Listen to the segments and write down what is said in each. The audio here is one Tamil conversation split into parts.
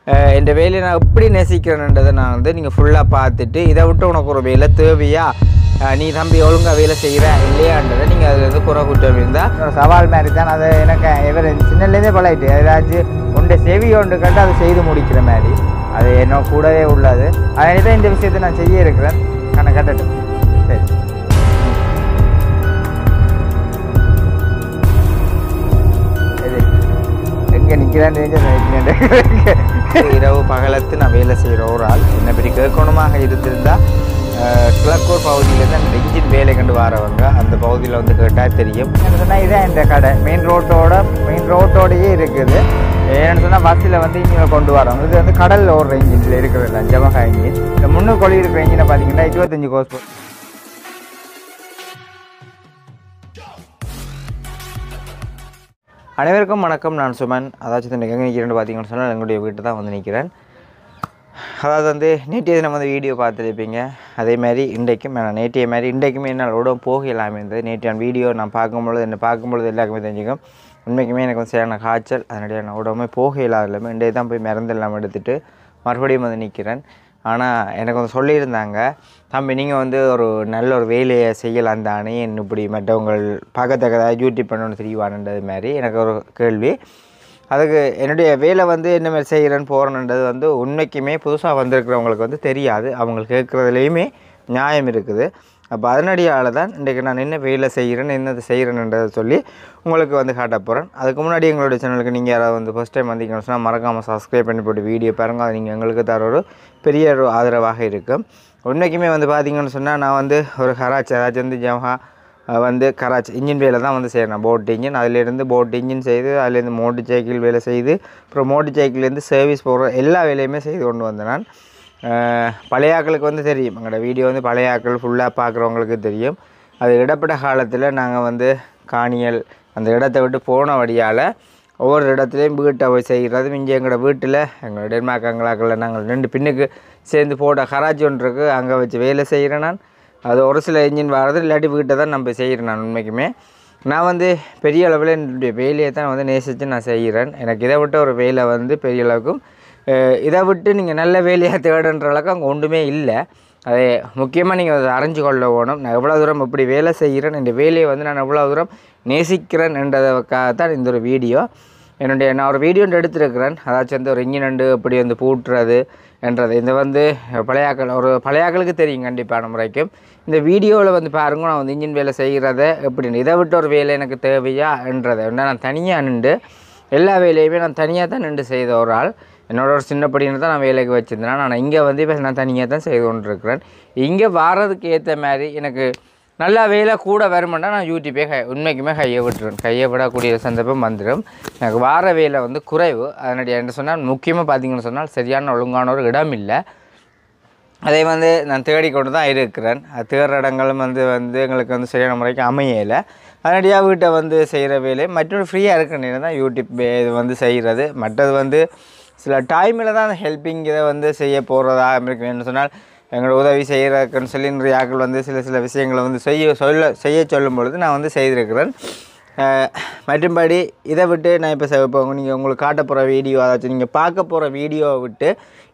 இந்த வேலையை நான் எப்படி நேசிக்கிறேன்றதை நான் வந்து நீங்கள் ஃபுல்லாக பார்த்துட்டு இதை விட்டு உனக்கு ஒரு வேலை தேவையா, நீ தம்பி ஒழுங்காக வேலை செய்கிற இல்லையான்றதை நீங்கள் அதில் இருந்து குறை குற்றம் இருந்தால் சவால் மாதிரி தான். அதை எனக்கு இவர் சின்னலேருந்தே பழகிட்டு ஏதாச்சும் ஒன்றை செவி ஒன்று கண்டு அதை செய்து முடிக்கிற மாதிரி அது என்ன கூடவே உள்ளது. அதனால தான் இந்த விஷயத்தை நான் செய்ய இருக்கிறேன். கட்டட்டும். சரி, எங்கே நிற்கிறான்னு இரவு பகலத்து நான் வேலை செய்கிற ஒரு ஆள் என்னை பற்றி கேட்கணுமாக இருந்திருந்தால் கிழக்கூர் பகுதியிலேருந்து அந்த இன்ஜின் வேலை கண்டு வரவங்க அந்த பகுதியில் வந்து கேட்டால் தெரியும். என்ன சொன்னால் இதான் இந்த கடை மெயின் ரோட்டோடையே இருக்குது. ஏன்னு சொன்னால் பஸ்ஸில் வந்து இன்ஜினை கொண்டு வரவங்க இது வந்து கடலில் ஓடுற இன்ஜினில் இருக்கிறது ஜமகா இன்ஜின். இந்த முன்னுக்கு கொழி இருக்கிற இன்ஜினை பார்த்தீங்கன்னா 25 கோஸ். அனைவருக்கும் வணக்கம். நான் சுமன். அதாச்சும் எங்கே நிற்கிறேன்னு பார்த்தீங்கன்னு சொன்னால் எங்களுடைய வீட்டு தான் வந்து நிற்கிறேன். அதாவது வந்து நேற்றைய தினம் வந்து வீடியோ பார்த்துருப்பீங்க. அதேமாதிரி இன்றைக்கும் நான் நேற்றைய மாதிரி இன்றைக்குமே என்னால் உடம்பு போகலாமே இருந்தது. நேற்று நான் வீடியோ நான் பார்க்கும்பொழுது எல்லாருக்குமே தெரிஞ்சுக்கும். உண்மைக்குமே எனக்கு வந்து சரியான காய்ச்சல், அதனுடைய நான் உடம்புமே போக இல்லாத இல்லாமல் இன்றைய தான் போய் மருந்து இல்லாமல் எடுத்துகிட்டு மறுபடியும் வந்து நிற்கிறேன். ஆனால் எனக்கு வந்து சொல்லியிருந்தாங்க, தம்பி நீங்கள் வந்து ஒரு நல்ல ஒரு வேலையை செய்யலாம் தானே, இப்படி மற்றவங்கள் பார்க்கத்தக்கதாக யூடியூப் பண்ணணும்னு தெரியவானுன்றது மாதிரி எனக்கு ஒரு கேள்வி. அதுக்கு என்னுடைய வேலை வந்து என்ன மாதிரி செய்கிறேன்னு போகிறேன்ன்றது வந்து உண்மைக்குமே புதுசாக வந்திருக்கிறவங்களுக்கு வந்து தெரியாது. அவங்களுக்கு கேட்குறதுலேயுமே நியாயம் இருக்குது. அப்போ அதனடியால் தான் இன்றைக்கு நான் என்ன வேலை செய்கிறேன், என்னது செய்கிறேன்ன்றதை சொல்லி உங்களுக்கு வந்து காட்ட போகிறேன். அதுக்கு முன்னாடி எங்களுடைய சேனலுக்கு நீங்கள் யாராவது வந்து ஃபஸ்ட் டைம் வந்தீங்கன்னு சொன்னால் மறக்காமல் சப்ஸ்கிரைப் பண்ணி போட்டு வீடியோ பாருங்கள். அது நீங்கள் எங்களுக்கு தர ஒரு பெரிய ஒரு ஆதரவாக இருக்கும். உண்மைக்குமே வந்து பார்த்திங்கன்னு சொன்னால் நான் வந்து ஒரு கராச்சி அதாச்சும் வந்து ஜமஹா வந்து கராச்சி இன்ஜின் வேலை தான் வந்து செய்கிறேன். போட் இன்ஜின், அதிலேருந்து போட் இன்ஜின் செய்து அதிலேருந்து மோட்டர் சைக்கிள் வேலை செய்து அப்புறம் மோட்டர் சைக்கிள்லேருந்து சர்வீஸ் போடுற எல்லா வேலையுமே செய்து கொண்டு வந்தேன் நான். பழைய ஆக்களுக்கு வந்து தெரியும், எங்களோட வீடியோ வந்து பழைய ஆக்கள் ஃபுல்லாக பார்க்குறவங்களுக்கு தெரியும். அது இடப்பட்ட காலத்தில் நாங்கள் வந்து காணியல் அந்த இடத்த விட்டு போன வழியால் ஒவ்வொரு இடத்துலையும் வீட்டை போய் செய்கிறது. இங்கே எங்களோட வீட்டில் எங்களோட டென்மார்க் அங்கலாக்களில் நாங்கள் 2 பின்னுக்கு சேர்ந்து போட்ட கராச்சி ஒன்றுக்கு அங்கே வச்சு வேலை செய்கிறேன் நான். அது ஒரு சில இன்ஜின் வர்றது இல்லாட்டி வீட்டை தான் நம்ம செய்கிறேன். நான் உண்மைக்குமே நான் வந்து பெரிய அளவில் என்னுடைய வேலையை தான் வந்து நேசித்து நான் செய்கிறேன். எனக்கு இதை விட்ட ஒரு வேலை வந்து பெரிய அளவுக்கும் இதை விட்டு நீங்கள் நல்ல வேலையாக தேடுன்ற அளவுக்கு அங்கே ஒன்றுமே இல்லை. அதை முக்கியமாக நீங்கள் அதை அறிஞ்சு கொள்ள வேணும். நான் எவ்வளோ தூரம் இப்படி வேலை செய்கிறேன், இந்த வேலையை வந்து நான் எவ்வளோ தூரம் நேசிக்கிறேன் என்றதுக்காகத்தான் இந்த ஒரு வீடியோ. நான் ஒரு வீடியோ எடுத்துருக்கிறேன். அதாச்சும் வந்து ஒரு இன்ஜின் இப்படி வந்து பூட்டுறது என்றது இந்த வந்து பழையாக்களுக்கு தெரியும் கண்டிப்பான முறைக்கும். இந்த வீடியோவில் வந்து பாருங்க, நான் வந்து இன்ஜின் வேலை செய்கிறத எப்படின்னு இதை விட்டு ஒரு வேலை எனக்கு தேவையா என்றதை நான் தனியாக நின்று எல்லா வேலையுமே நான் தனியாக தான் நின்று செய்த ஒரு ஆள். என்னோட ஒரு சின்னப்படின்னு தான் நான் வேலைக்கு வச்சுருந்தேன். ஆனால் இங்கே வந்து இப்போ நான் தனியாக தான் செய்து கொண்டிருக்கிறேன். இங்கே வர்றதுக்கு ஏற்ற மாதிரி எனக்கு நல்லா வேலை கூட வருமெண்டா நான் யூடியூப்பே உண்மைக்குமே கையை விட்டுருவேன். கையை விடக்கூடிய சந்தர்ப்பம் வந்துடும். எனக்கு வார வேலை வந்து குறைவு. அதனுடைய என்ன சொன்னால் முக்கியமாக பார்த்திங்கன்னு சொன்னால் சரியான ஒழுங்கான ஒரு இடம் இல்லை. அதை வந்து நான் தேடிக்கொண்டு தான் இருக்கிறேன். தேடுற இடங்களும் வந்து எங்களுக்கு வந்து சரியான முறைக்கு அமையலை. அதனடியாக வீட்டை வந்து செய்கிற வேலை மற்றொரு ஃப்ரீயாக இருக்கிற நேரம் தான் யூடியூப் இது வந்து செய்கிறது. மற்றது வந்து சில டைமில் தான் ஹெல்ப்பிங் இதை வந்து செய்ய போகிறதா இருக்குது. என்ன சொன்னால் எங்களோட உதவி செய்கிறக்குன்னு சொல்லி நிறைய ஆக்கள் வந்து சில விஷயங்களை வந்து செய்ய சொல்லும் பொழுது நான் வந்து செய்திருக்கிறேன். மற்றும்படி இதை விட்டு நான் இப்போ நீங்கள் உங்களுக்கு காட்ட போகிற வீடியோ அதாச்சும் நீங்கள் பார்க்க போகிற வீடியோவை விட்டு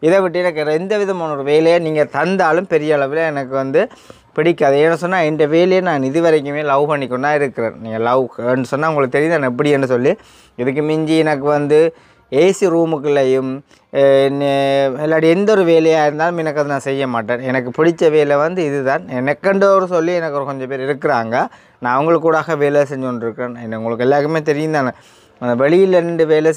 இதை விட்டு எனக்கு எந்த விதமான ஒரு வேலையை நீங்கள் தந்தாலும் பெரிய அளவில் எனக்கு வந்து பிடிக்காது. ஏன்னு சொன்னால் இந்த வேலையை நான் இது வரைக்குமே லவ் பண்ணிக்கொண்டா இருக்கிறேன். நீங்கள் லவ்ன்னு சொன்னால் உங்களுக்கு தெரியுது நான் எப்படின்னு சொல்லி. இதுக்கு மிஞ்சி எனக்கு வந்து ஏசி ரூமுக்குள்ளேயும் இல்லாட்டி எந்த ஒரு வேலையாக இருந்தாலும் எனக்கு அதை நான் செய்ய மாட்டேன். எனக்கு பிடிச்ச வேலை வந்து இதுதான். எனக்குன்ற ஒரு சொல்லி எனக்கு ஒரு கொஞ்சம் பேர் இருக்கிறாங்க. நான் அவங்களுக்கு கூட வேலை செஞ்சு கொண்டிருக்கிறேன். உங்களுக்கு எல்லாருக்குமே தெரியும் தானே, அந்த வெளியில் நின்று வேலை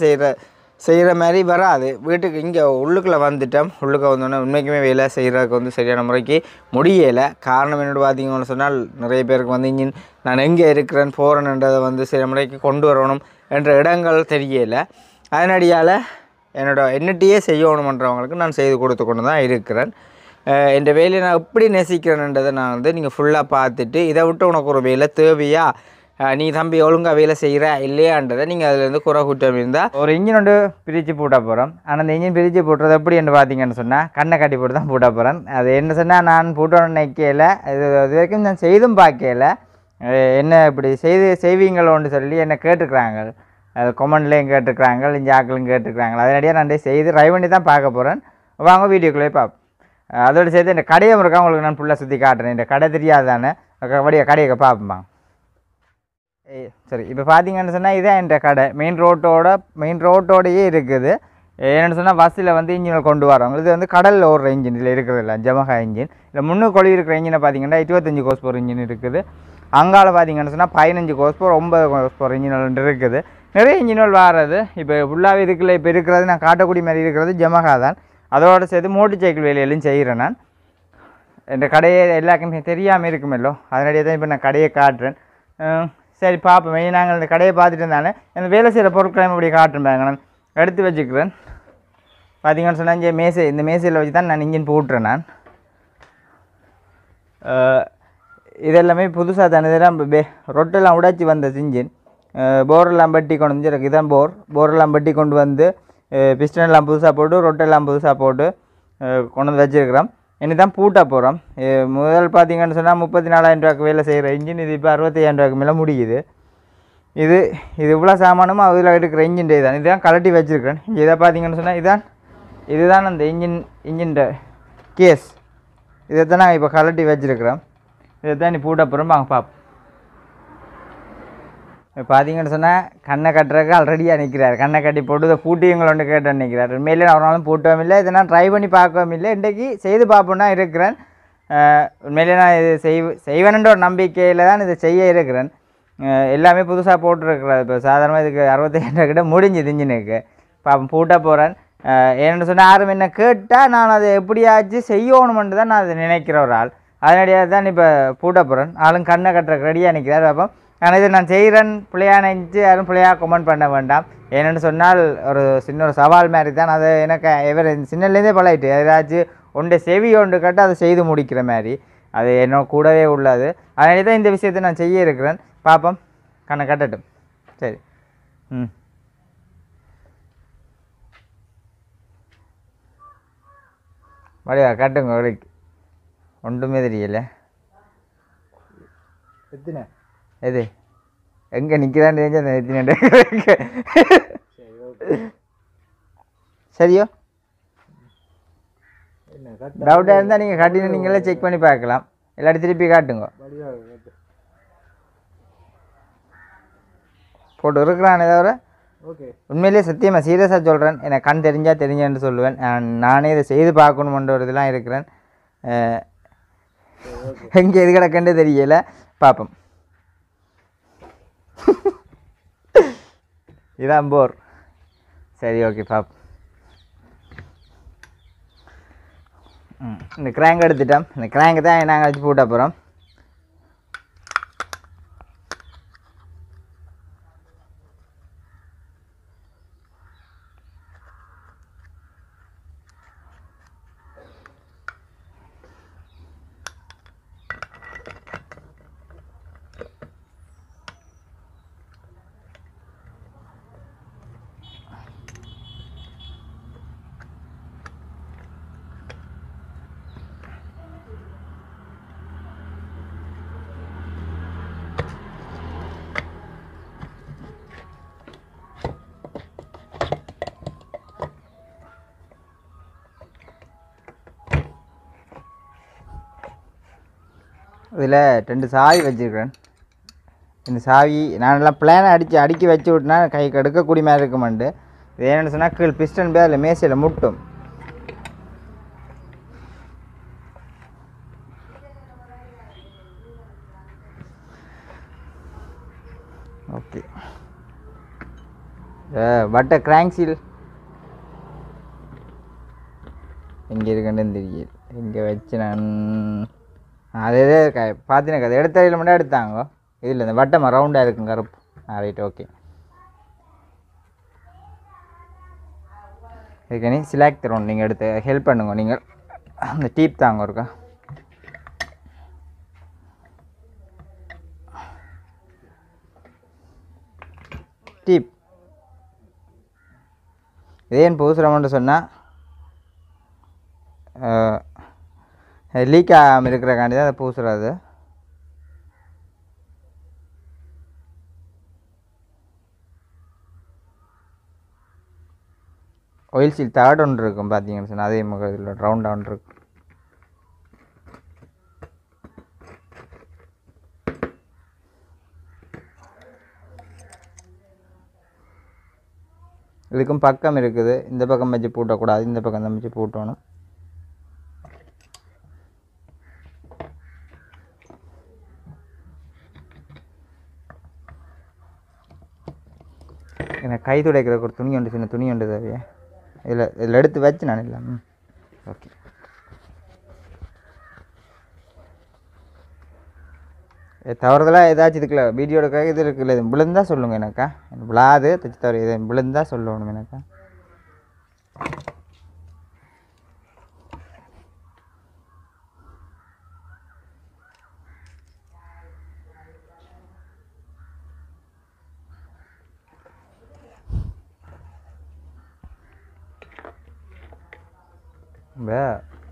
செய்கிற மாதிரி வராது. வீட்டுக்கு இங்கே உள்ளுக்குள்ளே வந்துட்டோம். உள்ளுக்கு வந்தோடனே உண்மைக்குமே வேலை செய்கிறதுக்கு வந்து சரியான முறைக்கு முடியலை. காரணம் என்னோட பார்த்தீங்கன்னு சொன்னால் நிறைய பேருக்கு வந்து இன்ஜின் நான் எங்கே இருக்கிறேன் போகிறேன்ன்றதை வந்து சரியான முறைக்கு கொண்டு வரணும் என்ற இடங்கள் தெரியலை. அதனடியால் என்னட்டையே செய்யணுமன்றவங்களுக்கு நான் செய்து கொடுத்து கொண்டு தான் இருக்கிறேன். இந்த வேலையை நான் எப்படி நேசிக்கிறேன்றதை நான் வந்து நீங்கள் ஃபுல்லாக பார்த்துட்டு இதை விட்டு உனக்கு ஒரு வேலை தேவையா, நீ தம்பி ஒழுங்காக வேலை செய்கிற இல்லையான்றதை நீங்கள் அதிலேருந்து குறை குற்றம் இருந்தால் ஒரு இன்ஜின் ஒன்று பிரித்து பூட்ட போகிறோம். ஆனால் அந்த இன்ஜின் பிரித்து பூட்டுறது எப்படி என்று பார்த்தீங்கன்னு சொன்னால் கண்ணை கட்டி போட்டு தான் பூட்ட போகிறேன். அது என்ன சொன்னால் நான் பூட்டணும்னு நினைக்கல, இது வரைக்கும் நான் செய்தும் பார்க்கல. என்ன இப்படி செய்வீங்களோன்னு சொல்லி என்னை கேட்டுக்கிறாங்க. கொமெண்ட்லேயும் கேட்டுருக்குறாங்க, இஞ்சாக்களும் கேட்டுருக்குறாங்க. அதனடியாக நான் செய்து ட்ரை பண்ணி தான் பார்க்க போகிறேன். வாங்க வீடியோக்குள்ளே பார்ப்போம். அதோடு சேர்த்து இந்த கடையை இருக்கா உங்களுக்கு நான் ஃபுல்லாக சுற்றி காட்டுறேன். இந்த கடை தெரியாதானே கடையை பார்ப்போம். சரி, இப்போ பார்த்தீங்கன்னு சொன்னால் இதான் என் கடை. மெயின் ரோட்டோடையே இருக்குது. என்னென்னு சொன்னால் பஸ்ஸில் வந்து இன்ஜினை கொண்டு வரோம். இது வந்து கடலில் ஓடுற இன்ஜின் இதில் இருக்கிறதில்ல, ஜமஹா இன்ஜின். இல்லை முன்னுக்கு கொழி இருக்கிற இன்ஜினை பார்த்தீங்கன்னா 25 கோஸ்போர் இன்ஜின் இருக்குது. அங்கால பார்த்தீங்கன்னு சொன்னால் 15 கோஸ்போர் 9 கோஸ்போர் இன்ஜின் இருக்குது. நிறைய இன்ஜின்கள் வாரது. இப்போ ஃபுல்லாகவே இதுக்குள்ள இப்போ இருக்கிறது நான் காட்டக்கூடிய மாதிரி இருக்கிறது ஜமஹா தான். அதோடு சேர்த்து மோட்டர் சைக்கிள் வேலையிலும் செய்கிறேன். நான் இந்த கடையை எல்லாருக்குமே தெரியாமல் இருக்குமல்லோ, அதனடியே தான் இப்போ நான் கடையை காட்டுறேன். சரி பார்ப்போம். நாங்கள் இந்த கடையை பார்த்துட்டு இருந்தானே இந்த வேலை செய்கிற பொருட்களையும் அப்படி காட்டுறேன். நான் எடுத்து வச்சுக்கிறேன். பார்த்தீங்கன்னு சொன்னால் இந்த மேசையில் வச்சு தான் நான் இன்ஜின் போட்டுறேன். நான் இதெல்லாமே புதுசாக தானே, இதெல்லாம் ரொட்டெல்லாம் உடைச்சி வந்த இன்ஜின். போரெல்லாம் பட்டி கொண்டு வந்து இதுதான் போரெல்லாம் பட்டி கொண்டு வந்து பிஸ்டனெல்லாம் புதுசாக போட்டு ரொட்டெல்லாம் புதுசாக போட்டு கொண்டு வந்து வச்சுருக்கிறோம். இனி தான் பூட்ட போகிறோம். முதல் பார்த்தீங்கன்னு சொன்னால் 34,000 ரூபாய்க்கு வேலை செய்கிற இன்ஜின் இது இப்போ 65,000 ரூபாய்க்கு மேலே முடியுது. இது இவ்வளோ சாமானும் அதில் எடுக்கிற இன்ஜின் தான். இதுதான் கலட்டி வச்சுருக்கிறேன். இதை பார்த்தீங்கன்னு சொன்னால் இதுதான் அந்த இன்ஜின் கேஸ். இதை தான் நாங்கள் இப்போ கலட்டி வச்சுருக்கிறோம். இதை தான் நீ பூட்ட போகிறோம். வாங்க பார்ப்போம். இப்போ பார்த்தீங்கன்னு சொன்னால் கண்ணை கட்டுறதுக்கு ஆல்ரெடியாக நிற்கிறார். கண்ணை கட்டி போட்டு இதை பூட்டியங்களை ஒன்று கேட்டேன்னு நிற்கிறார். உண்மையிலே ஒரு நாளும் பூட்டவும் இல்லை, இதை நான் ட்ரை பண்ணி பார்க்கவும் இல்லை. இன்றைக்கி செய்து பார்ப்போன்னா இருக்கிறேன். உண்மையிலே நான் இது செய்வேன்ன்ற ஒரு நம்பிக்கையில் தான் இதை செய்ய இருக்கிறேன். எல்லாமே புதுசாக போட்டுருக்குறாரு. இப்போ சாதாரணமாக இதுக்கு 65,000 கிட்ட முடிஞ்சுது இன்ஜினுக்கு. பாப்போம் பூட்ட போகிறேன். ஏன்னு சொன்னால் யாரும் என்ன கேட்டால் நான் அதை எப்படியாச்சும் செய்யணுமென்று தான் நான் அதை நினைக்கிற ஒரு ஆள். அதனடியாக தான் இப்போ பூட்ட போகிறேன். ஆளும் கண்ணை கட்டுறக்கு ரெடியாக நிற்கிறார். பார்ப்போம். ஆனால் இதை நான் செய்கிறேன் பிள்ளையாக நினச்சி யாரும் பிள்ளையாக கமெண்ட் பண்ண வேண்டாம். ஏன்னு சொன்னால் ஒரு சின்ன ஒரு சவால் மாதிரி தான். அதை எனக்கு சின்னலேருந்தே பழகிட்டு ஏதாச்சும் ஒன்றை செவி ஒன்று கட்டு அதை செய்து முடிக்கிற மாதிரி அது என்னோட கூடவே உள்ளது. அதனால தான் இந்த விஷயத்தை நான் செய்ய இருக்கிறேன். பார்ப்போம். கண்ணை கட்டட்டும். சரி. வழியா கட்டுங்க. வழிக்கு ஒன்றுமே தெரியல. எத்தனை எது எங்கே நிற்கிறான்னு தெரிஞ்சு அந்த எத்தனை சரியோ? டவுட்டாக இருந்தால் நீங்கள் கட்டின நீங்களே செக் பண்ணி பார்க்கலாம். எல்லாத்தையும் திருப்பி காட்டுங்க. போட்டு இருக்கிறானே தவிர உண்மையிலேயே சத்தியமாக சீரியஸாக சொல்கிறேன். எனக்கு கண் தெரிஞ்சால் தெரிஞ்சேன்னு சொல்லுவேன். நானே இதை செய்து பார்க்கணுமென்ற ஒரு இதெல்லாம் இருக்கிறேன். எங்கே எது கிடக்குன்னு தெரியலை. பார்ப்போம். இதான் போர். சரி, ஓகே பார்ப்போம். இந்த கிராங்க் எடுத்துட்டோம். இந்த கிராங்க் தான் நாங்கள் வச்சு பூட்ட போகிறோம். இதில் 2 சாவி வச்சுருக்கிறேன். இந்த சாவி நான் எல்லாம் பிளானை அடுக்கி வச்சு விட்டுனா கை கடுக்கக்கூடிய மாதிரி இருக்குமாண்டு. இது என்னென்னு சொன்னால் கீழ் பிஸ்டன் பேர் அதில் மேசையில் முட்டும். ஓகே. பட்டை கிராங்க் சீல் எங்கே இருக்குன்னு தெரியல. இங்கே வச்சு நான் அதே பார்த்தீங்கன்னா அது எடுத்தறையில் மட்டும் எடுத்தாங்க. இதில் இந்த வட்டமாக ரவுண்டாக இருக்குங்க கருப்பு. Right, okay. இதுக்கு நீ சிலாக் தரோம். நீங்கள் எடுத்து ஹெல்ப் பண்ணுங்க. நீங்கள் அந்த டீப் தாங்க இருக்கா டீப். இதேன்னு பூசுகிறோம்னு சொன்னால் லீக் ஆகாமல் இருக்கிறக்காண்டி தான் அதை பூசுறது. ஆயில் சீல் தேர்ட் ஒன்று இருக்கும் பார்த்தீங்கன்னு சொன்னால் அதே மாதிரி இதில் ரவுண்டாக ஒன்று இருக்கும். இதுக்கும் பக்கம் இருக்குது, இந்த பக்கம் வச்சு பூட்டக்கூடாது, இந்த பக்கம் தான் வச்சு பூட்டணும். எனக்கு கை துடைக்கிறதுக்கு ஒரு துணி உண்டு, சின்ன துணி உண்டு தேவையா? இதில் எடுத்து வச்சு நான் இல்லை. ஓகே. தவறுதலாக ஏதாச்சும் இதுக்குள்ள வீடியோ எடுக்க இது இருக்குல்ல, இது விழுந்தா சொல்லுங்கள் எனக்கா. விழாது தச்சு தவறு இது விழுந்தா சொல்லணும் எனக்கா.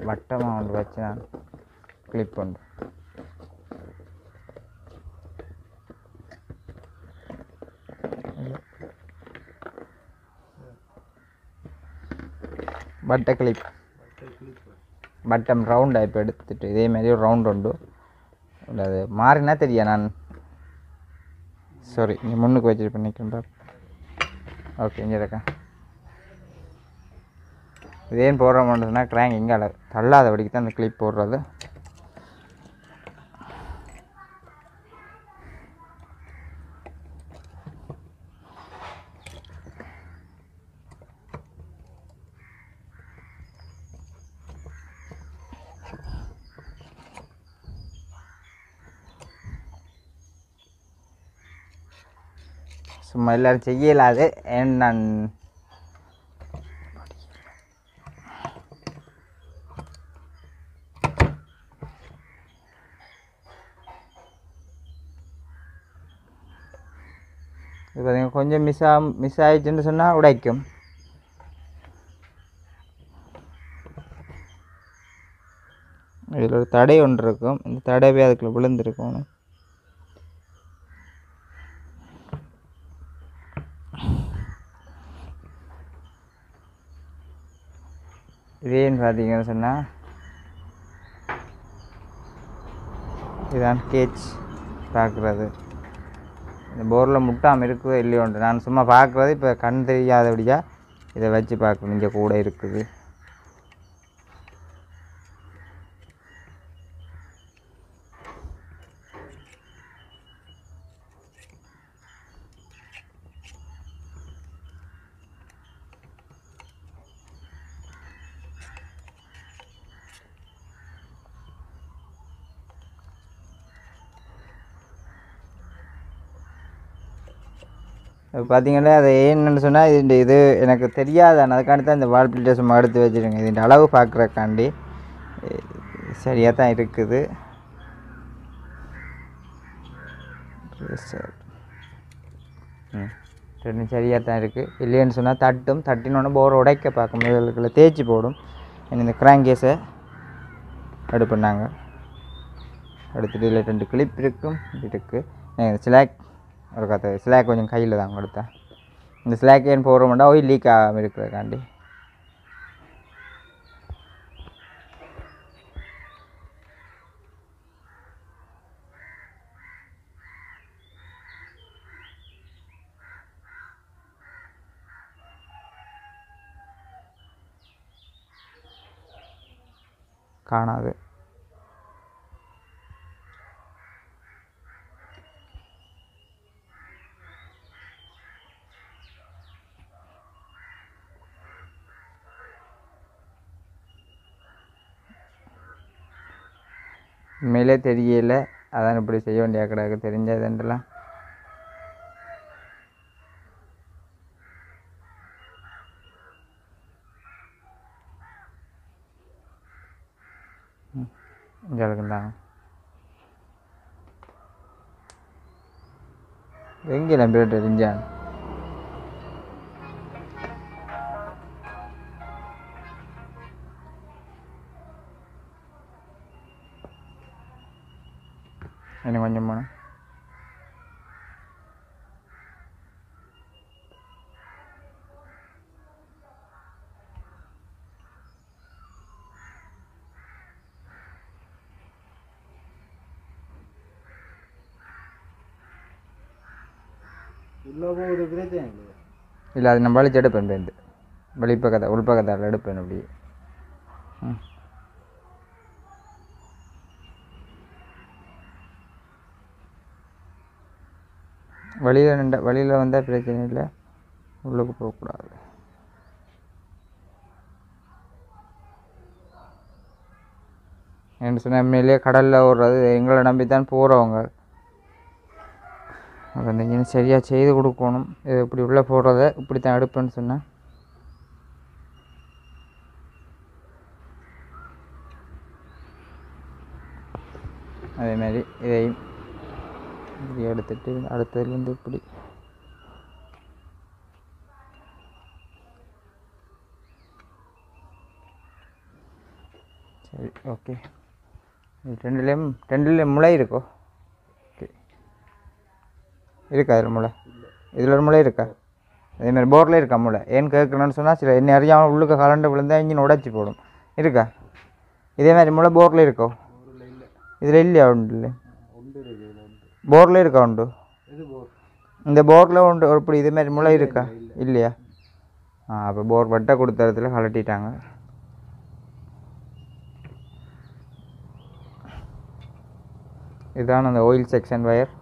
வட்டமாக ஒன்று வச்சு நான் கிளிப் பண்ணுறேன். வட்ட கிளிப் பட்டம் ரவுண்டாக இப்போ எடுத்துட்டு இதே மாதிரி ஒரு ரவுண்ட் உண்டு. அது மாறினா தெரியா நான் சாரி நீ முன்னுக்கு வச்சுட்டு பண்ணிக்கிறேன். ஓகே இங்கே இருக்கா. இதேன்னு போடுற மாட்டேன்னா கிராங்க் இங்கே தள்ளாத வடிக்கு தான் அந்த கிளிப் போடுறது. சும்மா எல்லோரும் செய்யலாது ஏன் நான் இது பார்த்திங்க கொஞ்சம் மிஸ் ஆகிடுச்சுன்னு சொன்னால் உடைக்கும். இதில் ஒரு தடை ஒன்று இருக்கும், இந்த தடைவே அதுக்குள்ளே விழுந்துருக்கும். இதேன்னு பார்த்தீங்கன்னு சொன்னால் இதான் கேட்ச் பார்க்குறது. இந்த போரில் முட்டாமல் இருக்குதோ இல்லையோன்ட்டு நான் சும்மா பார்க்குறது. இப்போ கண் தெரியாதபடியாக இதை வச்சு பார்க்கணும். இங்கே கூட இருக்குது. பார்த்தீங்கன்னா அது என்னென்னு சொன்னால் இது எனக்கு தெரியாது. அதுக்காண்டி தான் இந்த வால் பிளேட்டை சும்மா எடுத்து வச்சுருங்க. இதுன்ற அளவு பார்க்குறக்காண்டி சரியாக தான் இருக்குது. ரெண்டும் சரியாக தான் இருக்குது. இல்லைன்னு சொன்னால் தட்டினோடனே போரை உடைக்க பார்க்கும் முதலுக்குள்ள தேய்ச்சி போடும். இந்த கிராங்க் கேஸை எடுப்புனாங்க. எடுத்துகிட்டு இதில் 2 கிளிப் இருக்கும் இருக்குது. ஸ்லாக் ஒரு கதை ஸ்லாக் கொஞ்சம் கையில் தான் கொடுத்தேன். இந்த ஸ்லாக் ஏன் போடுறோம்னா ஆயில் லீக் ஆகாமல் இருக்கிறதுக்காண்டி. காணாது. உண்மையிலே தெரியல, அதான் இப்படி செய்ய வேண்டிய கிடக்கு. தெரிஞ்சதுன்றலாம் இங்கே இருக்குந்தாங்க. எங்கே நம்பிட்டு தெரிஞ்சான். இன்னும் கொஞ்சம் போனேன். இல்லை அது நம்ம வலிச்சு எடுப்பேன் பேருந்து வெளிப்பக்கத்தை உள்பக்கத்தால் எடுப்பேன் அப்படி வழியில் வந்தால் பிரச்சனை இல்லை உள்ளுக்கு போகக்கூடாது என்ன சொன்னால் உண்மையிலேயே கடலில் ஓடுறது எங்களை நம்பித்தான் போகிறவங்க அப்போ இந்த இன்ஜின் சரியாக செய்து கொடுக்கணும் இது இப்படி உள்ளே போடுறத இப்படி தான் எடுப்பேன்னு சொன்னேன் அதேமாதிரி இதையும் இப்படி எடுத்துட்டு அடுத்ததுலேருந்து இப்படி சரி ஓகே ரெண்டுலேயும் முளை இருக்கோ ஓகே இருக்கா அதில் முளை இதில் ஒரு முளை இருக்கா அதேமாதிரி போரில் இருக்கா முளை ஏன்னு கேட்கணுன்னு சொன்னால் சில என்ன அறியாமல் உள்ளுக்கு கலண்டு விழுந்தால் இன்ஜின் உடைச்சி போடும் இருக்கா இதேமாதிரி முளை போரில் இருக்கோ இதில் இல்லையா உண்டு இல்லை போரில் இருக்கா உண்டு இந்த போரில் உண்டு ஒரு இப்படி இதேமாதிரி முளை இருக்கா இல்லையா அப்போ போர் வட்டை கொடுத்த இடத்துல கலட்டிட்டாங்க இதுதான் அந்த ஆயில் செக்ஷன் வயர்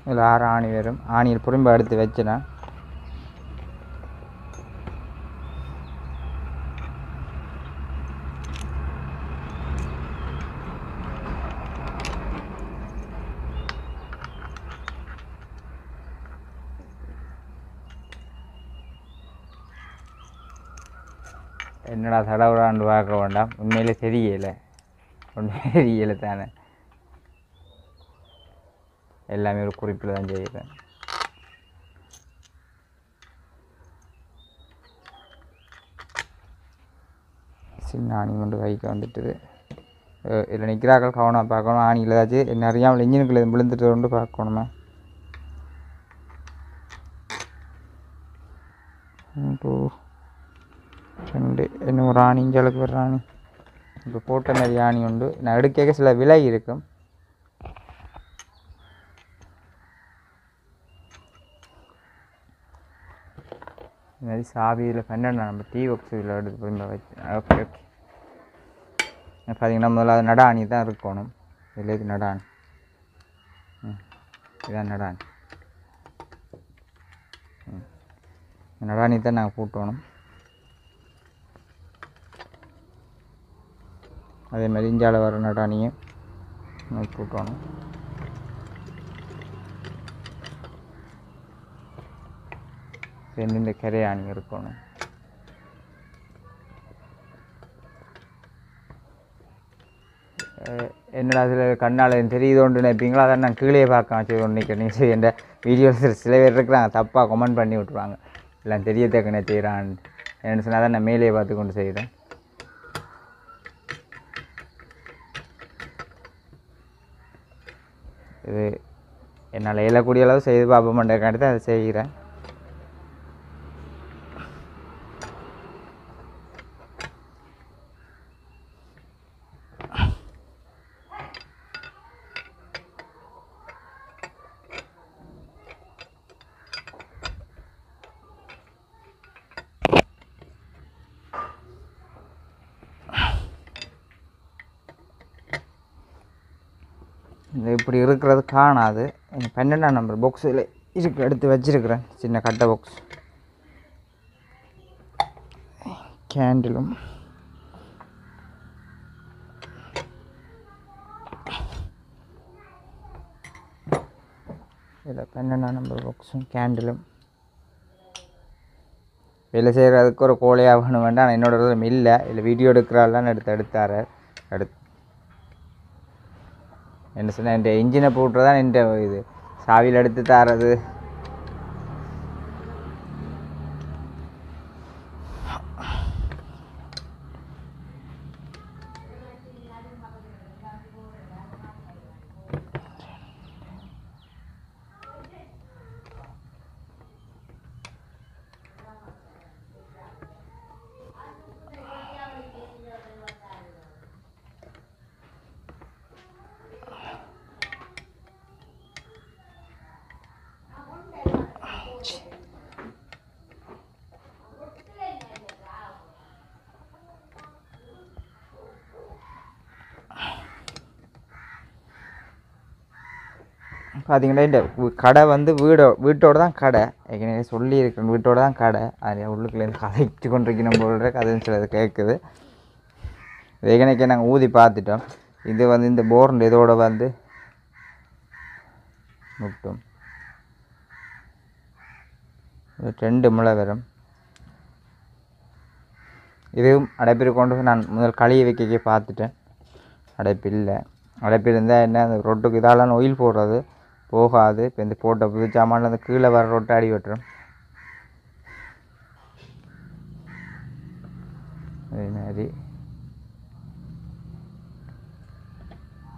இதில் 6 ஆணி வரும் ஆணியில் புறம்ப எடுத்து வச்சுனா என்னடா தடவுறான்னு பார்க்க வேண்டாம் உண்மையிலே தெரியலை தெரியலை தானே எல்லாமே ஒரு குறிப்பில் தான் செய்கிறேன் சின்ன ஆணி கொண்டு கைக்கு வந்துட்டுது இதில் நிற்கிறாக்கள் கவனம் பார்க்கணும் ஆணியில் ஏதாச்சும் நிறையாமல் இன்ஜினுக்குள்ள விழுந்துட்டு கொண்டு பார்க்கணுமே 2 இன்னும் ஒரு ஆணி இஞ்சளவுக்கு ஒரு ஆணி இப்போ போட்ட மாதிரி ஆணி உண்டு நான் எடுக்க சில விலை இருக்கும் இது மாதிரி சாவியில் பண்ணணும் நம்ம டீ ஒர்க்ஸ் இதில் எடுத்து புரிஞ்ச வச்சு ஓகே ஓகே பார்த்தீங்கன்னா முதல்ல அது நடாணி தான் இருக்கணும் இதில் இது நடாணி இதான் நடாணி நடாணி தான் நாங்கள் பூட்டணும் அதே மாதிரி இஞ்சால வர நடாணியும் பூட்டணும் இந்த கரையாணி இருக்கணும் என்னடா அதில் கண்ணால் தெரியுதோன்னு நினைப்பீங்களோ அதை நான் கீழே பார்க்க வச்சு நினைக்கிறேன் சரி என் வீடியோஸில் சில பேர் இருக்கிறாங்க தப்பாக கமெண்ட் பண்ணி விட்ருவாங்க எல்லாம் தெரியத்தக்கனே செய்கிறான் என்ன சொன்னால் தான் நான் மேலே பார்த்து கொண்டு செய்கிறேன் இது என்னால் இயலக்கூடிய அளவு செய்து பார்ப்போம்ன்றக்காண்டி தான் அதை செய்கிறேன் இந்த இப்படி இருக்கிறது காணாது 12ஆம் நம்பர் பாக்ஸில் இருக்கு எடுத்து வச்சிருக்கிறேன் சின்ன கட்டை பாக்ஸ் கேண்டிலும் இதில் 12ஆம் நம்பர் பாக்ஸும் கேண்டிலும் வேலை செய்கிறதுக்கு ஒரு கோழையாக வேணும் வேண்டாம் ஆனால் என்னோட இல்லை இல்லை வீடியோ எடுக்கிறாள்லாம் எடுத்தார் என்ன சொன்னால் என் இன்ஜினை போட்டுறதான் என் இது சாவியில் எடுத்து தாரது பார்த்தீங்கன்னா இந்த கடை வந்து வீட்டோட தான் கடை ஏற்கனவே சொல்லியிருக்கேன் வீட்டோட தான் கடை அது உள்ளுக்குள்ளேருந்து கதைச்சு கொண்டிருக்கணும் போல கதைன்னு சிலது கேட்குது ஏற்கனவே நாங்கள் ஊதி பார்த்துட்டோம் இது வந்து இந்த போர்ன் இதோட வந்து முட்டும் 2 முளை வரும் இதுவும் அடைப்பில் கொண்டு நான் முதல் கழுவி வைக்க பார்த்துட்டேன் அடைப்பு இல்லை அடைப்பு இருந்தால் என்ன அந்த ரொட்டுக்கு இதாலாம் ஆயில் போடுறது போகாது இப்போ இந்த போட்ட புது சாமானில் அந்த கீழே வர ரொட்டை அடி வெட்டுறோம் அதே மாதிரி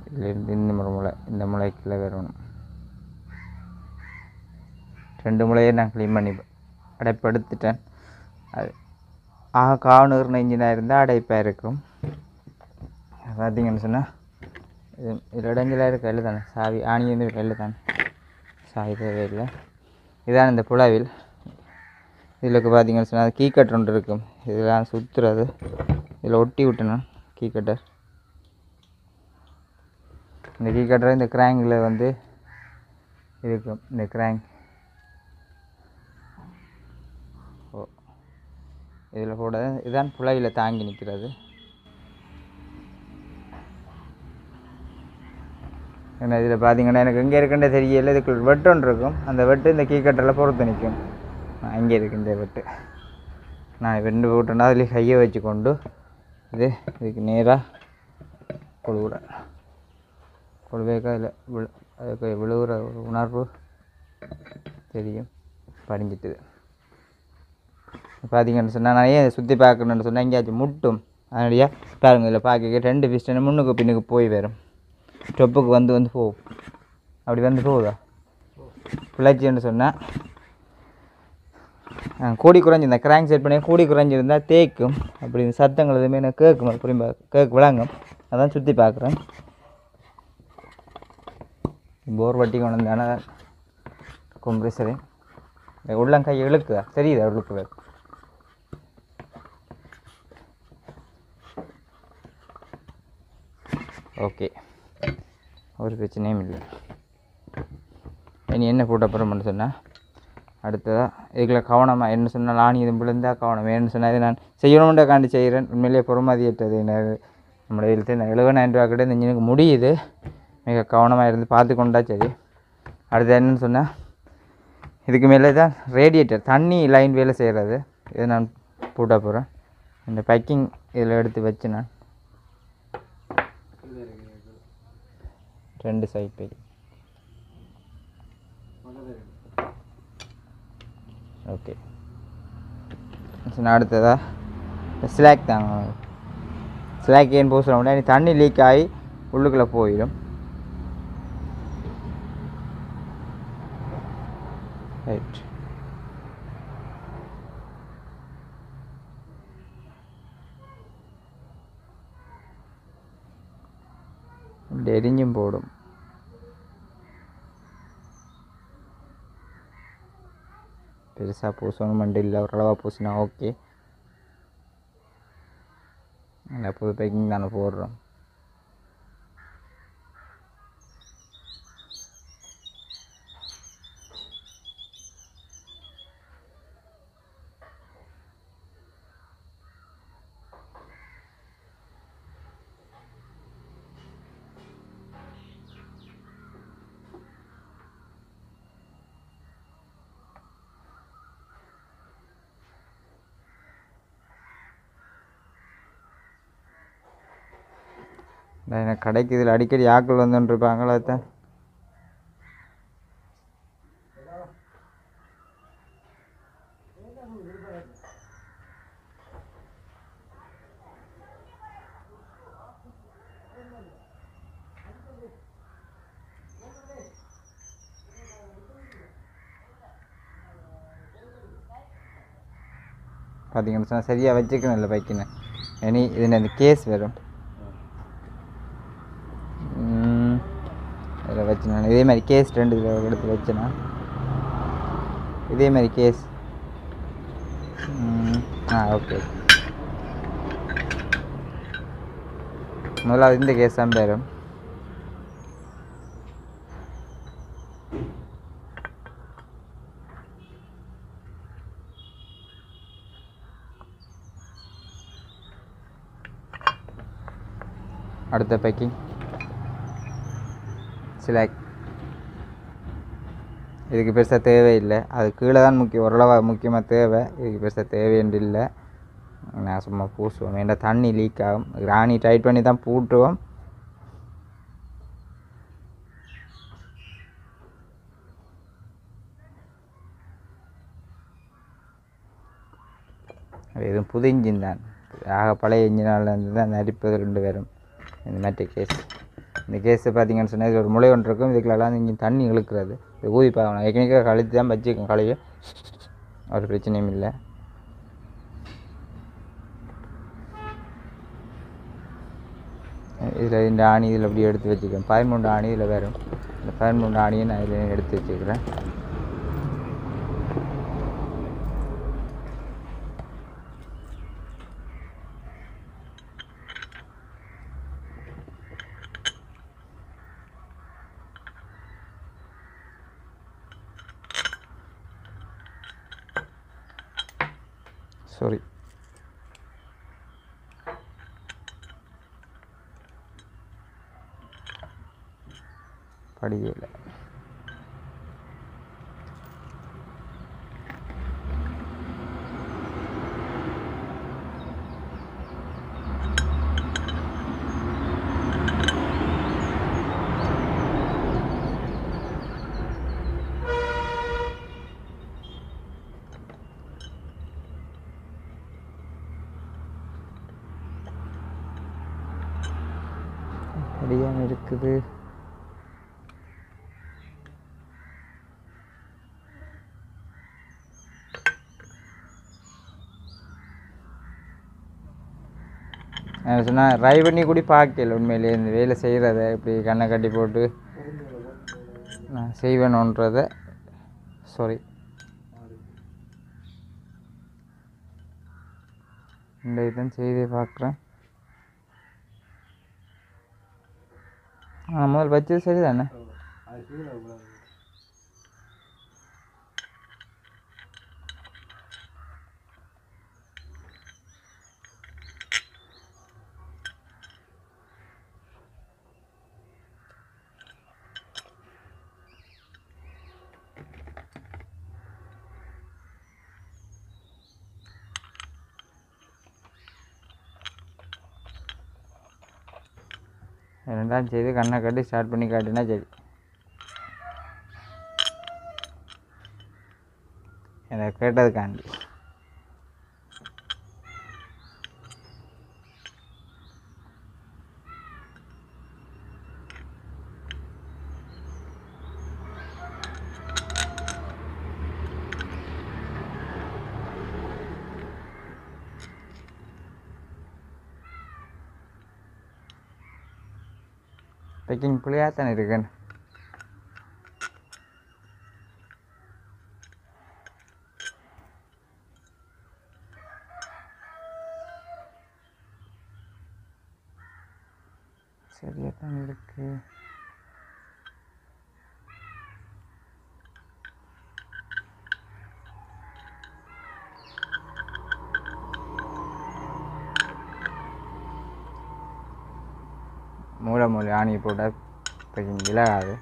இதுலேருந்து இந்த முளைக்குள்ளே வரணும் 2 முளையை நான் க்ளீன் பண்ணி அடைப்பு எடுத்துட்டேன் அது காவனூர்னு இன்ஜினாக இருந்தால் அடைப்பாக இருக்கும் பார்த்தீங்கன்னு சொன்னால் இதில் இடஞ்சலாக இருக்க கையில் தானே சாவி ஆணி வந்து கையில் தானே சாவி தேவையில்லை இதான் இந்த புலாவில் இதில் பார்த்தீங்கன்னு சொன்னால் அது கீ கட்டர் ஒன்று இருக்கும் இதெல்லாம் சுற்றுறது இதில் ஒட்டி விட்டணும் கீ கட்டர் இந்த கீ கட்டர் இந்த கிராங்கில் வந்து இருக்கும் இந்த கிராங்க் இதில் கூட இதுதான் புலாவில் தாங்கி நிற்கிறது ஏன்னா இதில் பார்த்தீங்கன்னா எனக்கு எங்கே இருக்குன்றே தெரியல இதுக்கு வெட்டு ஒன்று இருக்கும் அந்த வெட்டு இந்த கீ கட்டரில் பொறுத்து நிற்கும் அங்கே இருக்கு இந்த வெட்டு நான் 2 விட்டுனா அதில் கையை வச்சு கொண்டு இதுக்கு நேராக கொழுவுறேன் கொழுவேக்க அதில் அதுக்கு விழுவுற ஒரு உணர்வு தெரியும் படிஞ்சிட்டுது பார்த்தீங்கன்னு சொன்னால் நிறைய சுற்றி பார்க்கணுன்னு சொன்னால் எங்கேயாச்சும் முட்டும் அதனுடைய பாருங்கள் இதில் பார்க்க 2 பிஸ்டன் முன்னுக்கு பின்னுக்கு போய் வரும் ஸ்டெப்புக்கு வந்து போகும் அப்படி வந்து போகுதா பிள்ளைச்சின்னு சொன்னால் கூடி குறைஞ்சி இந்த கிராங்க் செட் பண்ணி கூடி குறைஞ்சிருந்தால் தேய்க்கும் அப்படி இந்த சத்தங்கள் எதுவுமே எனக்கு கேட்கும் புரியும்பா விளங்கும் அதான் சுற்றி பார்க்குறேன் போர் வட்டி கொண்டு வந்தானே கொம்ப்ரெசரு உள்ளங்கை இழுக்குதா தெரியுதா இழுக்குது ஓகே ஒரு பிரச்சனையும் இல்லை இனி என்ன போட்ட அப்புறம்னு சொன்னால் அடுத்ததாக இதில் கவனமாக என்ன சொன்னால் ஆணி இது விழுந்தால் கவனம் என்ன சொன்னால் இது நான் செய்யணும்ன்றக்காண்டி செய்கிறேன் உண்மையிலேயே பொறுமதியற்றது நம்மளோட எழுத்து 70,000 ரூபா கிட்ட இந்த இன்ஜினுக்கு முடியுது மிக கவனமாக இருந்து பார்த்து கொண்டா சரி அடுத்து என்னன்னு சொன்னால் இதுக்கு மேலே தான் ரேடியேட்டர் தண்ணி லைன் வேலை செய்கிறது இதை நான் போட்ட போகிறேன் இந்த பேக்கிங் இதில் எடுத்து வச்சு நான் 2 சைட் பேக்கிங் ஓகே அடுத்ததாக ஸ்லாக் தாங்க ஸ்லாக் ஏன் போக சொல்ல முடியாது தண்ணி லீக் ஆகி உள்ளுக்குள்ளே போயிடும் ரைட் எரிஞ்சும் போடும் பெருசாக பூசணும் மண்டில் இல்லை ஓரளவாக பூசினா ஓகே நல்லா புது பேக்கிங் தானே போடுறோம் எனக்கு கடைக்கு இதில் அடிக்கடி ஆக்கள் வந்துருப்பாங்களா தான் பார்த்தீங்கன்னு சொன்னால் சரியாக வச்சுக்கணும் இல்லை பைக்குன்னு இனி இதில் இந்த கேஸ் வரும் இதில் வச்சுனா இதே மாதிரி கேஸ் 2 இதில் எடுத்து வச்சுனா இதே மாதிரி கேஸ் ஓகே முதலாவது இந்த கேஸ் தான் வரும் அடுத்த பேக்கிங் சிலக். இதுக்கு பெருசாக தேவையில்லை, அது கீழே தான் ஓரளவு முக்கியமாக தேவை. இதுக்கு பெருசாக தேவைன்னு இல்லை, நான் சும்மா பூசுவோம். வேண்டாம் தண்ணி லீக் ஆகும். ராணி டைட் பண்ணி தான் பூட்டுவோம். எதுவும் புது இன்ஜின் தான், பழைய இன்ஜினால் இருந்து தான் நடிப்பது 2 பேரும். இந்த மாதிரி கேஸ், இந்த கேஸை பார்த்தீங்கன்னு சொன்னால் இது ஒரு முளை ஒன்று இருக்கும். இதுக்குள்ளெல்லாம் இங்கே தண்ணி இழுக்கிறது. இது ஊதி பார்க்கணும். ஏற்கனவே கழித்து தான் வச்சுக்கோங்க, கழுவி ஒரு பிரச்சனையும் இல்லை. இதில் இந்த ஆணி இதில் அப்படியே எடுத்து வச்சுக்கிறேன். 13 ஆணி இதில் வரும். இந்த 13 ஆணியை நான் இதில் எடுத்து வச்சுக்கிறேன். சாரி, படிக்கல. படியாமல் இருக்குது. சொன்னால் ட்ரை பண்ணி கூட பார்க்கல உண்மையிலே இந்த வேலை செய்கிறத இப்படி கண்ணை கட்டி போட்டு நான் செய்வேணுன்றதை. சாரி, இந்த இதுதான் செய்தே பார்க்குறேன். முதல் வச்சது சரி தானே? ரெண்டாம் செய்து கண்ணை கட்டி ஸ்டார்ட் பண்ணி காட்டினா சரி. எனக்கு கேட்டதுக்காண்டி பேக்கிங் புளியாக தானே இருக்குன்னு. சரியாக தான் இருக்கு. மூளை ஆணி போட்டால் பேக்கிங் விலகாது.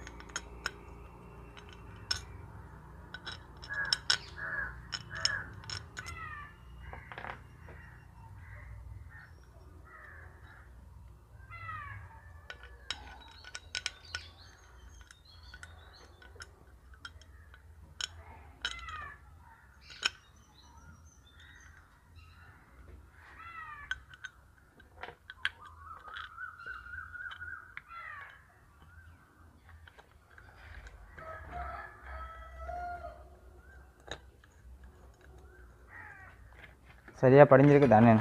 சரியாக படிஞ்சிருக்கு தானே?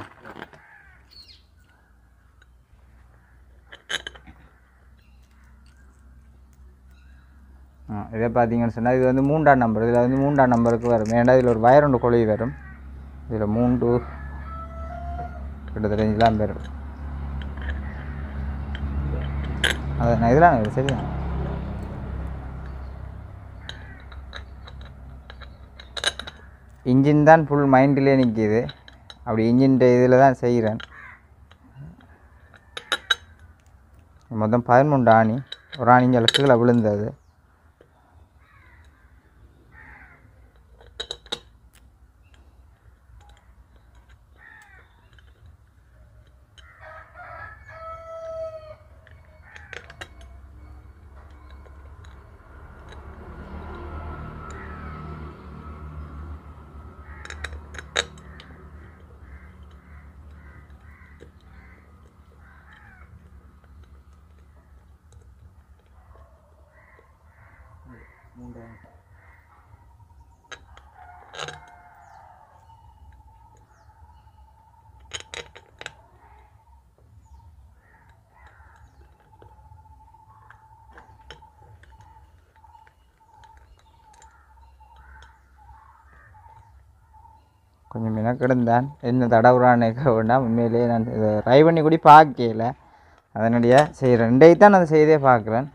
இதை பார்த்தீங்கன்னு சொன்னால் இது வந்து 3ஆம் நம்பர். இதில் வந்து 3ஆம் நம்பருக்கு வரும். ஏன்னா இதில் ஒரு வயர் ஒன்று கொழுவி வரும். இதில் 3 கிட்டத்தட்ட இதெல்லாம் வரும். அதை நான் இதெல்லாம் சரிதான். இன்ஜின் தான் ஃபுல் மைண்டிலே நிற்கிது. அப்படி இன்ஜின் இதில் தான் செய்கிறேன். மொத்தம் 13 ஆணி. ஒரு ஆணி இங்கே கீழே விழுந்தது. கொஞ்சம் மினக்கிடந்தான் என்ன தடவுறான்னு வேண்டாம். உண்மையிலேயே நான் இதை ட்ரை பண்ணி கூட பார்க்கல. அதனுடைய செய்கிறேன் 2 தான் நான் செய்தே பார்க்குறேன்.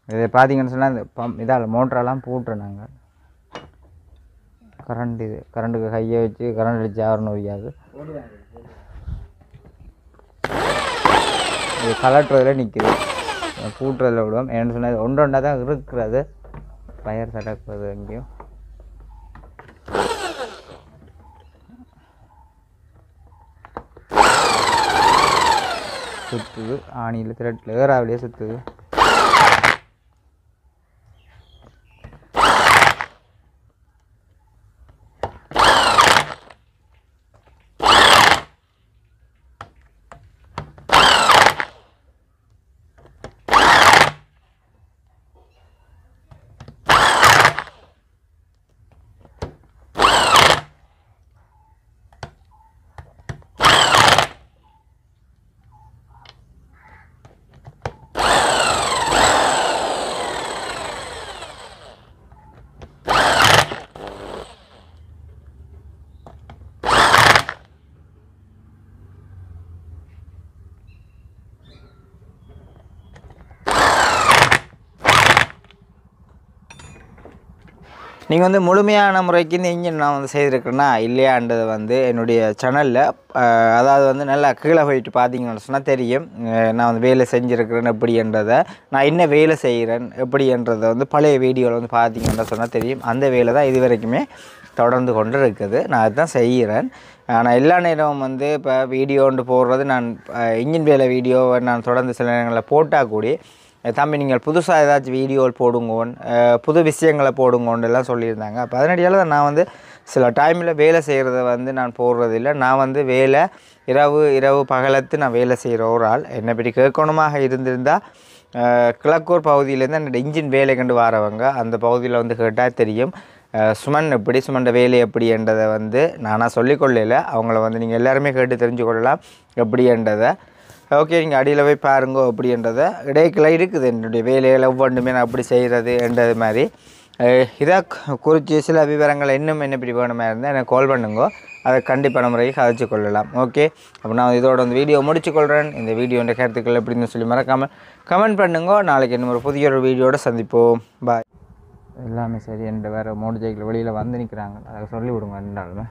இதை பார்த்தீங்கன்னு சொன்னால் இந்த இதால் மோட்டரெல்லாம் போட்டுறேன். நாங்கள் கரண்ட்டுக்கு கையை வச்சு கரண்ட் அடித்து ஆகணும் முடியாது. இது கலட்டுறதுல நிற்குது, பூட்டுறதுல விடுவோம். ஏன்னு சொன்னால் ஒன்றா தான் இருக்கிறது, பயர் சடக்குறது எங்கேயும். சுற்றுது ஆணியில் திரட்டில் ஏறாவிலேயே சுற்றுது. நீங்கள் வந்து முழுமையான முறைக்கு இந்த இன்ஜின் நான் வந்து செய்திருக்கிறேன்னா இல்லையான்றது வந்து என்னுடைய சேனலில், அதாவது வந்து நல்லா கீழே போயிட்டு பார்த்தீங்கன்னு சொன்னால் தெரியும். நான் வந்து வேலை செஞ்சுருக்கிறேன் எப்படின்றதை, நான் என்ன வேலை செய்கிறேன் எப்படின்றதை வந்து பழைய வீடியோவில் வந்து பார்த்தீங்கன்னு சொன்னால் தெரியும். அந்த வேலை தான் இது வரைக்குமே தொடர்ந்து கொண்டு இருக்குது. நான் அதுதான் செய்கிறேன். ஆனால் எல்லா நேரமும் வந்து இப்போ வீடியோன்ட்டு போடுறது, நான் இன்ஜின் வேலை வீடியோவை நான் தொடர்ந்து சில நேரங்களில் போட்டால் கூடி தம்பி நீங்கள் புதுசாக ஏதாச்சும் வீடியோவில் போடுங்கோன், புது விஷயங்களை போடுங்கோன்னு எல்லாம் சொல்லியிருந்தாங்க. அப்போ அதனடியால் தான் நான் வந்து சில டைமில் வேலை செய்கிறத வந்து நான் போடுறதில்லை. நான் வந்து வேலை இரவு பகலத்து நான் வேலை செய்கிற ஒரு ஆள். என்னை பற்றி கேட்கணுமாக இருந்திருந்தால் கிழக்கூர் பகுதியிலேருந்து என்னோடய இன்ஜின் வேலை கண்டு வரவங்க அந்த பகுதியில் வந்து கேட்டால் தெரியும். சுமன் எப்படி, சுமண்ட வேலை எப்படின்றதை வந்து நானாக சொல்லிக்கொள்ளல. அவங்கள வந்து நீங்கள் எல்லாருமே கேட்டு தெரிஞ்சுக்கொள்ளலாம் எப்படின்றதை. ஓகே, நீங்கள் அடியில் போய் பாருங்கோ அப்படின்றதை. இடைக்கில் இருக்குது என்னுடைய வேலையில் ஒவ்வொன்றுமே நான் அப்படி செய்கிறது என்றது மாதிரி. இதை குறித்து சில விவரங்கள் இன்னும் என்ன இப்படி வேணுமா இருந்தால் எனக்கு கால் பண்ணுங்கோ, அதை கண்டிப்பான முறைக்கு கதைச்சு கொள்ளலாம். ஓகே, அப்போ நான் இதோட வந்து வீடியோ முடிச்சுக்கொள்கிறேன். இந்த வீடியோன்ற கருத்துக்கள் எப்படின்னு சொல்லி மறக்காமல் கமெண்ட் பண்ணுங்கோ. நாளைக்கு இன்னும் ஒரு புதிய ஒரு வீடியோட சந்திப்போம். பாய். எல்லாமே சரி. என்ற வேறு மோட்டர் சைக்கிள் வெளியில் வந்து நிற்கிறாங்க, அதை சொல்லி விடுங்க. ரெண்டாலுமே